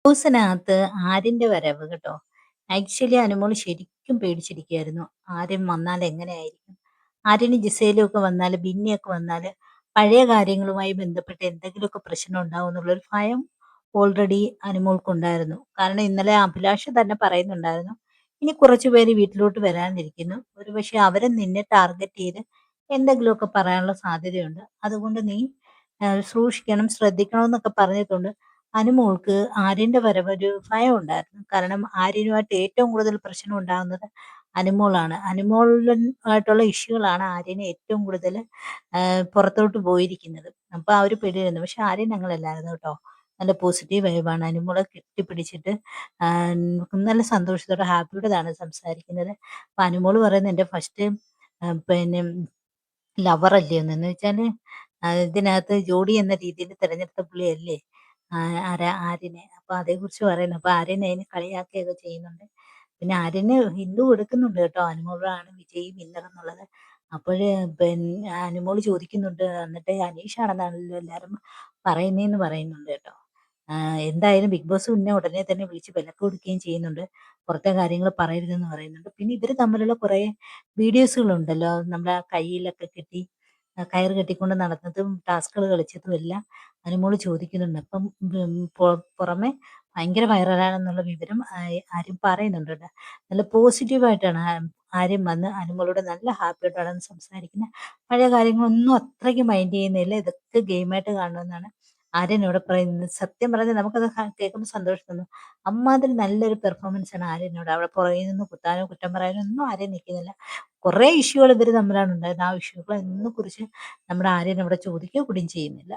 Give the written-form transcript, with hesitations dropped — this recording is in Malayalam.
ന്യൂസിനകത്ത് ആര്യന്റെ വരവ് കേട്ടോ. ആക്ച്വലി അനുമോള് ശരിക്കും പേടിച്ചിരിക്കുകയായിരുന്നു. ആര്യൻ വന്നാൽ എങ്ങനെയായിരിക്കും? ആര്യനും ജിസേലും ഒക്കെ വന്നാല്, ബിന്നിയൊക്കെ വന്നാല് പഴയ കാര്യങ്ങളുമായി ബന്ധപ്പെട്ട് എന്തെങ്കിലുമൊക്കെ പ്രശ്നം ഉണ്ടാവും എന്നുള്ളൊരു ഭയം ഓൾറെഡി അനുമോൾക്കുണ്ടായിരുന്നു. കാരണം ഇന്നലെ അഭിലാഷ് തന്നെ പറയുന്നുണ്ടായിരുന്നു, ഇനി കുറച്ചു പേര് വീട്ടിലോട്ട് വരാനിരിക്കുന്നു. ഒരുപക്ഷെ അവരെ നിന്നെ ടാർഗറ്റ് ചെയ്ത് എന്തെങ്കിലുമൊക്കെ പറയാനുള്ള സാധ്യതയുണ്ട്. അതുകൊണ്ട് നീ സൂക്ഷിക്കണം, ശ്രദ്ധിക്കണം എന്നൊക്കെ പറഞ്ഞിട്ടുണ്ട്. അനുമോൾക്ക് ആര്യന്റെ വരവൊരു ഭയമുണ്ടായിരുന്നു. കാരണം ആര്യനുമായിട്ട് ഏറ്റവും കൂടുതൽ പ്രശ്നം ഉണ്ടാകുന്നത് അനുമോളാണ്. അനുമോളുമായിട്ടുള്ള ഇഷ്യൂകളാണ് ആര്യനെ ഏറ്റവും കൂടുതൽ പുറത്തോട്ട് പോയിരിക്കുന്നത്. അപ്പൊ ആ ഒരു പേടിയായിരുന്നു. പക്ഷെ ആര്യൻ അങ്ങനെയല്ലായിരുന്നു കേട്ടോ. നല്ല പോസിറ്റീവ് വൈബാണ്. അനുമോളെ കെട്ടിപ്പിടിച്ചിട്ട് ആ, നല്ല സന്തോഷത്തോടെ ഹാപ്പിയോടെയാണ് സംസാരിക്കുന്നത്. അപ്പൊ അനുമോള് പറയുന്നത് എന്റെ ഫസ്റ്റ് പിന്നെ ലവറല്ലേ എന്ന് വെച്ചാല് ഇതിനകത്ത് ജോഡി എന്ന രീതിയിൽ തിരഞ്ഞെടുത്ത പുള്ളിയല്ലേ ആര്യനെ. അപ്പൊ അതേക്കുറിച്ച് പറയുന്നു. അപ്പൊ ആര്യൻ അതിന് കളിയാക്കുകയൊക്കെ ചെയ്യുന്നുണ്ട്. പിന്നെ ആര്യന് ഹിന്ദു കൊടുക്കുന്നുണ്ട് കേട്ടോ, അനുമോളാണ് വിജയി വിന്നർ എന്നുള്ളത്. അപ്പോഴ് പിന്നെ അനുമോള് ചോദിക്കുന്നുണ്ട്, എന്നിട്ട് അനീഷാണെന്നാണല്ലോ എല്ലാരും പറയുന്നേന്ന് പറയുന്നുണ്ട് കേട്ടോ. എന്തായാലും ബിഗ് ബോസ് പിന്നെ ഉടനെ തന്നെ വിളിച്ച് വിലക്ക് കൊടുക്കുകയും ചെയ്യുന്നുണ്ട്. പുറത്തെ കാര്യങ്ങൾ പറയരുതെന്ന് പറയുന്നുണ്ട്. പിന്നെ ഇവര് തമ്മിലുള്ള കുറെ വീഡിയോസുകളുണ്ടല്ലോ, നമ്മുടെ കയ്യിലൊക്കെ കെട്ടി കയറ് കെട്ടിക്കൊണ്ട് നടന്നതും ടാസ്കുകൾ കളിച്ചതും എല്ലാം അനുമോള് ചോദിക്കുന്നുണ്ട്. അപ്പം പുറമെ ഭയങ്കര വൈറലാണെന്നുള്ള വിവരം ആര്യം പറയുന്നുണ്ട് ട്ടോ. നല്ല പോസിറ്റീവായിട്ടാണ് ആര്യം വന്ന് അനുമോളോട് നല്ല ഹാപ്പിയായിട്ടാണ് സംസാരിക്കുന്നത്. പഴയ കാര്യങ്ങളൊന്നും അത്രയ്ക്ക് മൈൻഡ് ചെയ്യുന്നില്ല. ഇതൊക്കെ ഗെയിമായിട്ട് കാണണമെന്നാണ് ആര്യൻ ഇവിടെ പറയുന്നത്. സത്യം പറഞ്ഞാൽ നമുക്കത് കേൾക്കുമ്പോൾ സന്തോഷം തോന്നും. അമ്മാതിരി നല്ലൊരു പെർഫോമൻസ് ആണ് ആര്യനോട്. അവിടെ പുറകിൽ നിന്ന് കുത്താനോ കുറ്റം പറയാനോ ഒന്നും ആര്യം നിൽക്കുന്നില്ല. കുറേ ഇഷ്യൂകൾ ഇവർ തമ്മിലാണ് ഉണ്ടായിരുന്നത്. ആ ഇഷ്യൂകളൊന്നും കുറിച്ച് നമ്മുടെ ആര്യൻ അവിടെ ചോദിക്കുകയോ കൂടിയും ചെയ്യുന്നില്ല.